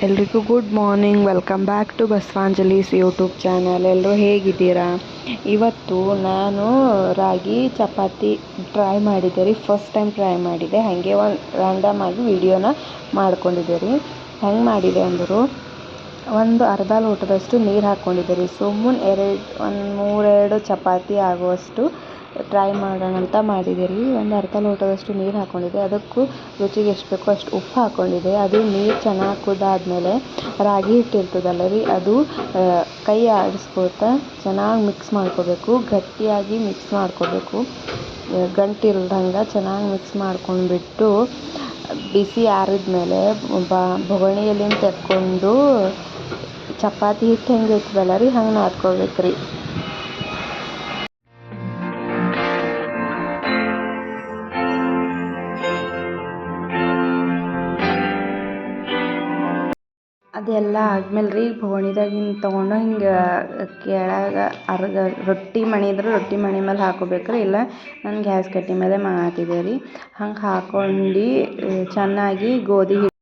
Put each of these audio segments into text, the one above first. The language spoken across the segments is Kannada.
ಎಲ್ರಿಗೂ good morning. Welcome back to Basavanjali's YouTube channel. ಎಲ್ಲರೂ ಹೇಗಿದ್ದೀರಾ? ಇವತ್ತು ನಾನು ರಾಗಿ ಚಪಾತಿ ಟ್ರೈ ಮಾಡಿದ್ದೆ ರೀ. ಫಸ್ಟ್ ಟೈಮ್ ಟ್ರೈ ಮಾಡಿದೆ. ಹಾಗೆ ಒಂದು ರ್ಯಾಂಡಮ್ ಆಗಿ ವಿಡಿಯೋನ ಮಾಡ್ಕೊಂಡಿದ್ದೆ ರೀ. ಹೆಂಗೆ ಮಾಡಿದೆ ಅಂದರು, ಒಂದು ಅರ್ಧ ಲೋಟದಷ್ಟು ನೀರು ಹಾಕ್ಕೊಂಡಿದ್ದೆ ರೀ. ಸುಮ್ಮನೆ ಮೂರೆರಡು ಚಪಾತಿ ಆಗುವಷ್ಟು ಟ್ರೈ ಮಾಡೋಣ ಅಂತ ಮಾಡಿದೆ ರೀ. ಒಂದು ಅರ್ಧ ಲೋಟದಷ್ಟು ನೀರು ಹಾಕ್ಕೊಂಡಿದ್ದೆ. ಅದಕ್ಕೂ ರುಚಿಗೆ ಎಷ್ಟು ಬೇಕೋ ಅಷ್ಟು ಉಪ್ಪು ಹಾಕ್ಕೊಂಡಿದ್ದೆ. ಅದು ನೀರು ಚೆನ್ನಾಗಿ ಕುದ್ದಾದ್ಮೇಲೆ ರಾಗಿ ಹಿಟ್ಟು ಇರ್ತದಲ್ಲ ರೀ, ಅದು ಕೈ ಆಡಿಸ್ಕೊಳ್ತಾ ಚೆನ್ನಾಗಿ ಮಿಕ್ಸ್ ಮಾಡ್ಕೋಬೇಕು. ಗಟ್ಟಿಯಾಗಿ ಮಿಕ್ಸ್ ಮಾಡ್ಕೋಬೇಕು, ಗಂಟಿಲ್ದಂಗೆ ಚೆನ್ನಾಗಿ ಮಿಕ್ಸ್ ಮಾಡ್ಕೊಂಡ್ಬಿಟ್ಟು ಬಿಸಿ ಆರಿದ್ಮೇಲೆ ಬೊಗಣೆಯಲ್ಲಿಂದ ತೆಕ್ಕೊಂಡು ಚಪಾತಿ ಹಿಟ್ಟು ಹೆಂಗೆ ಇರ್ತದಲ್ಲ ರೀ, ಹಂಗೆ ನಾದ್ಕೋಬೇಕು ರೀ. ಅದೆಲ್ಲ ಆದ್ಮೇಲೆ ರೀ, ಬೋಣಿದಾಗಿನ ತೊಗೊಂಡು ಹಿಂಗೆ ಕೆಳಗೆ ರೊಟ್ಟಿ ಮಣಿ ಇದ್ರೆ ರೊಟ್ಟಿ ಮಣಿ ಮೇಲೆ ಹಾಕೋಬೇಕ್ರಿ. ಇಲ್ಲ ನಾನು ಗ್ಯಾಸ್ ಕಟ್ಟಿ ಮೇಲೆ ಮಾಡತ್ತಿದ್ದೆ ರೀ. ಹಂಗೆ ಹಾಕ್ಕೊಂಡು ಚೆನ್ನಾಗಿ ಗೋಧಿ ಹಿಟ್ಟು,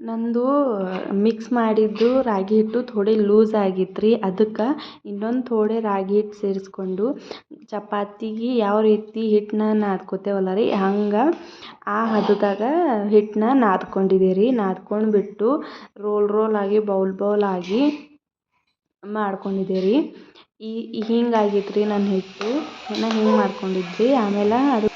ನಂದು ಮಿಕ್ಸ್ ಮಾಡಿದ್ದು ರಾಗಿ ಹಿಟ್ಟು ಥೋಡೆ ಲೂಸ್ ಆಗಿತ್ತು ರೀ. ಅದಕ್ಕೆ ಇನ್ನೊಂದು ಥೋಡೆ ರಾಗಿ ಹಿಟ್ಟು ಸೇರಿಸ್ಕೊಂಡು ಚಪಾತಿಗೆ ಯಾವ ರೀತಿ ಹಿಟ್ಟನ್ನ ನಾದ್ಕೋತೇವಲ್ಲ ರೀ, ಹಂಗೆ ಆ ಹದದಾಗ ಹಿಟ್ಟನ್ನ ನಾದ್ಕೊಂಡಿದ್ದೆ ರೀ. ನಾದ್ಕೊಂಡ್ಬಿಟ್ಟು ರೋಲ್ ಆಗಿ ಬೌಲ್ ಆಗಿ ಮಾಡ್ಕೊಂಡಿದ್ದೆ ರೀ. ಹಿಂಗಾಗಿತ್ತು ರೀ ನನ್ನ ಹಿಟ್ಟು. ನಾನು ಹಿಂಗೆ ಮಾಡ್ಕೊಂಡಿದ್ದೆ. ಆಮೇಲೆ ಅದು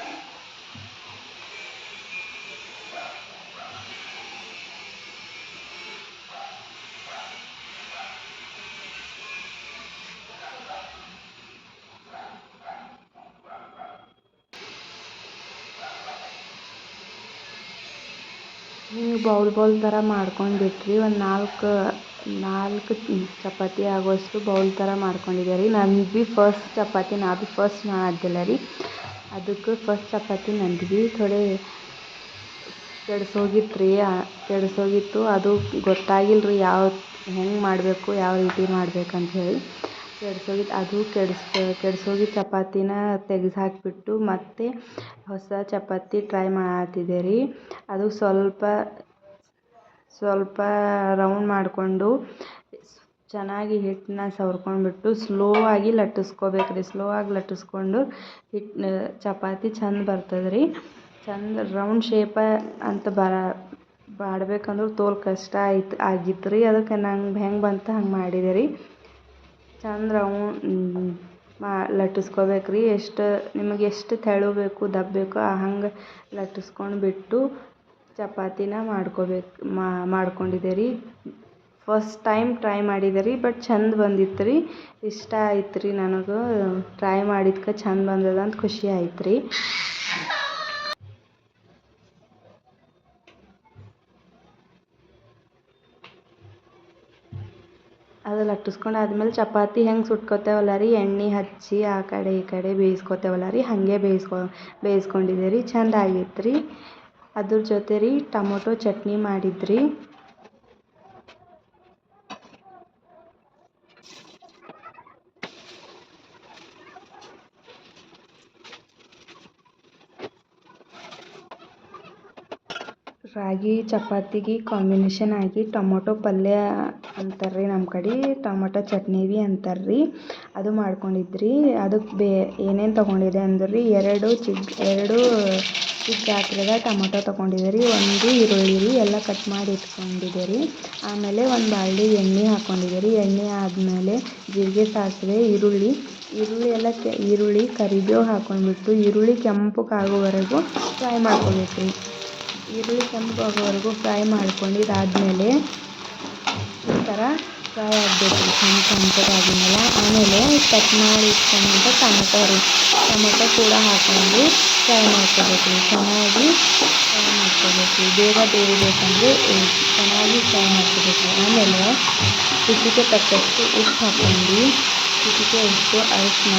ಹಿಂಗೆ ಬೌಲ್ ಥರ ಮಾಡ್ಕೊಂಡ್ಬಿಟ್ರಿ. ಒಂದು ನಾಲ್ಕು ಚಪಾತಿ ಆಗುವಷ್ಟು ಬೌಲ್ ಥರ ಮಾಡ್ಕೊಂಡಿದ್ದೆ ರೀ. ನಂದು ಭೀ ಫಸ್ಟ್ ಚಪಾತಿ ಫಸ್ಟ್ ಮಾಡಿದ್ದಿಲ್ಲ ರೀ. ಅದಕ್ಕೆ ಫಸ್ಟ್ ಚಪಾತಿ ನಂದು ಭೀ ಥೋಡೆ ಕೆಡ್ಸೋಗಿತ್ತು. ಅದು ಗೊತ್ತಾಗಿಲ್ಲ ರೀ ಹೆಂಗೆ ಮಾಡಬೇಕು, ಯಾವ ರೀತಿ ಮಾಡ್ಬೇಕಂತ ಹೇಳಿ ಕೆಡ್ಸೋಗಿತ್ತು. ಅದು ಕೆಡ್ಸೋಗಿದ್ದ ಚಪಾತಿನ ತೆಗೆದು ಹಾಕಿಬಿಟ್ಟು ಮತ್ತೆ ಹೊಸ ಚಪಾತಿ ಟ್ರೈ ಮಾಡತ್ತಿದ್ದೆ ರೀ. ಅದು ಸ್ವಲ್ಪ ರೌಂಡ್ ಮಾಡಿಕೊಂಡು ಚೆನ್ನಾಗಿ ಹಿಟ್ಟನ್ನ ಸವರ್ಕೊಂಡ್ಬಿಟ್ಟು ಸ್ಲೋ ಆಗಿ ಲಟ್ಟಿಸ್ಕೋಬೇಕು ರೀ. ಸ್ಲೋ ಆಗಿ ಲಟ್ಟಿಸ್ಕೊಂಡು ಚಪಾತಿ ಚಂದ ಬರ್ತದೆ ರೀ. ಚಂದ ರೌಂಡ್ ಶೇಪ ಅಂತ ಮಾಡ್ಬೇಕಂದ್ರೆ ತೋಲ್ ಕಷ್ಟ ಆಗಿತ್ತು ರೀ. ಅದಕ್ಕೆ ನಂಗೆ ಹೆಂಗೆ ಬಂತು ಹಂಗೆ ಮಾಡಿದೆ ರೀ. ಚಂದ ರೌಂಡ್ ಲಟ್ಟಿಸ್ಕೋಬೇಕು ರೀ. ನಿಮಗೆ ಎಷ್ಟು ತೆಳು ಬೇಕು ದಪ್ಪ ಬೇಕು ಹಂಗೆ ಲಟ್ಟಿಸ್ಕೊಂಡ್ಬಿಟ್ಟು ಚಪಾತಿನ ಮಾಡ್ಕೊಂಡಿದ್ದೆ ರೀ. ಫಸ್ಟ್ ಟೈಮ್ ಟ್ರೈ ಮಾಡಿದೆ ರೀ. ಬಟ್ ಚಂದ ಬಂದಿತ್ತು ರೀ. ಇಷ್ಟ ಆಯ್ತು ರೀ ನನಗೆ. ಟ್ರೈ ಮಾಡಿದ್ಕೆ ಚಂದ ಬಂದದ ಅಂತ ಖುಷಿ ಆಯ್ತು ರೀ. ಅದು ಲಟ್ಟಿಸ್ಕೊಂಡು ಆದ್ಮೇಲೆ ಚಪಾತಿ ಹೆಂಗೆ ಸುಟ್ಕೋತೇವಲ್ಲ ರೀ, ಎಣ್ಣೆ ಹಚ್ಚಿ ಆ ಕಡೆ ಈ ಕಡೆ ಬೇಯಿಸ್ಕೋತೇವಲ್ಲ ರೀ, ಹಾಗೆ ಬೇಯಿಸ್ಕೊಂಡಿದ್ದೆ ರೀ. ಚಂದ ಆಗಿತ್ತು ರೀ. ಅದ್ರ ಜೊತೆ ರೀ ಟೊಮೊಟೊ ಚಟ್ನಿ ಮಾಡಿದ್ರಿ. ರಾಗಿ ಚಪಾತಿಗೆ ಕಾಂಬಿನೇಷನ್ ಆಗಿ ಟೊಮೊಟೊ ಪಲ್ಯ ಅಂತಾರೆ ರೀ ನಮ್ಮ ಕಡೆ, ಟೊಮೊಟೊ ಚಟ್ನಿ ಭೀ ಅಂತಾರೆ ರೀ. ಅದು ಮಾಡ್ಕೊಂಡಿದ್ರಿ. ಅದಕ್ಕೆ ಏನೇನು ತೊಗೊಂಡಿದ್ದೆ ಅಂದ್ರೆ ರೀ, ಎರಡು ಚಿಕ್ಕ ಗಾತ್ರದ ಟೊಮೊಟೊ ತೊಗೊಂಡಿದ್ದೆ ರೀ. ಒಂದು ಈರುಳ್ಳಿ ರೀ, ಎಲ್ಲ ಕಟ್ ಮಾಡಿ ಇಟ್ಕೊಂಡಿದ್ದೆ ರೀ. ಆಮೇಲೆ ಒಂದು ಬಾಳ್ಡಿ ಎಣ್ಣೆ ಹಾಕ್ಕೊಂಡಿದ್ದೆ ರೀ. ಎಣ್ಣೆ ಆದಮೇಲೆ ಜೀರಿಗೆ, ಸಾಸಿವೆ, ಈರುಳ್ಳಿ ಕರಿಬೇವು ಹಾಕ್ಕೊಂಡ್ಬಿಟ್ಟು ಈರುಳ್ಳಿ ಕೆಂಪಗಾಗೋವರೆಗೂ ಫ್ರೈ ಮಾಡ್ಕೊಬೇಕು ರೀ. ಈರುಳ್ಳಿ ಕೆಂಪಗಾಗೋವರೆಗೂ ಫ್ರೈ ಮಾಡ್ಕೊಂಡಿದ್ದಾದಮೇಲೆ ಈ ಥರ ಫ್ರೈ ಆಗಬೇಕು ರೀ. ಕೆಂಪಗಾದ್ಮೇಲೆ ಆಮೇಲೆ ಕಟ್ ಮಾಡಿ ಇಟ್ಕೊಂಡಂಥ ಟೊಮೊಟೊ ಕೂಡ ಹಾಕ್ಕೊಂಡು ಫ್ರೈ ಮಾಡ್ಕೋಬೇಕು ರೀ. ಚೆನ್ನಾಗಿ ಫ್ರೈ ಮಾಡ್ಕೋಬೇಕು ರೀ. ಬೇಗ ಬೇಯಬೇಕಂದ್ರೆ ಚೆನ್ನಾಗಿ ಫ್ರೈ ಮಾಡ್ಕೋಬೇಕು. ಆಮೇಲೆ ರುಚಿಗೆ ತಕ್ಕಷ್ಟು ಉಪ್ಪು ಹಾಕ್ಕೊಂಡು, ರುಚಿಗೆ ಎಷ್ಟು ಅರಿಶಿನ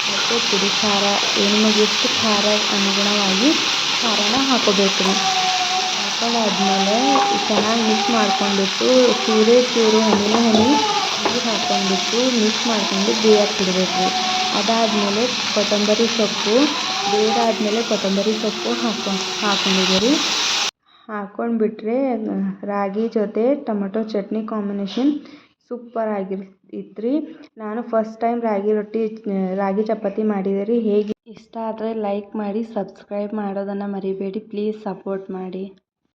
ಮತ್ತು ಪುಡಿ ಖಾರ, ನಿಮಗೆ ಎಷ್ಟು ಖಾರ ಅನುಗುಣವಾಗಿ ಖಾರನ ಹಾಕ್ಕೋಬೇಕು ರೀ. ಹಾಕೊಂಡಾದ್ಮೇಲೆ ಚೆನ್ನಾಗಿ ಮಿಕ್ಸ್ ಮಾಡ್ಕೊಂಡ್ಬಿಟ್ಟು ಚೂರು ಹನಿ ನೀರು ಹಾಕ್ಕೊಂಡ್ಬಿಟ್ಟು ಮಿಕ್ಸ್ ಮಾಡ್ಕೊಂಡು ಬೇಯಕ್ಕೆ ಬಿಡಬೇಕು ರೀ. ಅದಾದಮೇಲೆ ಕೊತ್ತಂಬರಿ ಸೊಪ್ಪು ಬೇಯ್ದಾದ್ಮೇಲೆ ಕೊತ್ತಂಬರಿ ಸೊಪ್ಪು ಹಾಕ್ಕೊಂಡಿದ್ದೆ ರೀ. ಹಾಕ್ಕೊಂಡ್ಬಿಟ್ರೆ ರಾಗಿ ಜೊತೆ ಟೊಮೆಟೊ ಚಟ್ನಿ ಕಾಂಬಿನೇಷನ್ ಸೂಪರ್ ಆಗಿರ್ತಿತ್ತು ರೀ. ನಾನು ಫಸ್ಟ್ ಟೈಮ್ ರಾಗಿ ಚಪಾತಿ ಮಾಡಿದೆ ರೀ. ಹೇಗೆ ಇಷ್ಟ ಆದರೆ ಲೈಕ್ ಮಾಡಿ, ಸಬ್ಸ್ಕ್ರೈಬ್ ಮಾಡೋದನ್ನು ಮರಿಬೇಡಿ. ಪ್ಲೀಸ್ ಸಪೋರ್ಟ್ ಮಾಡಿ.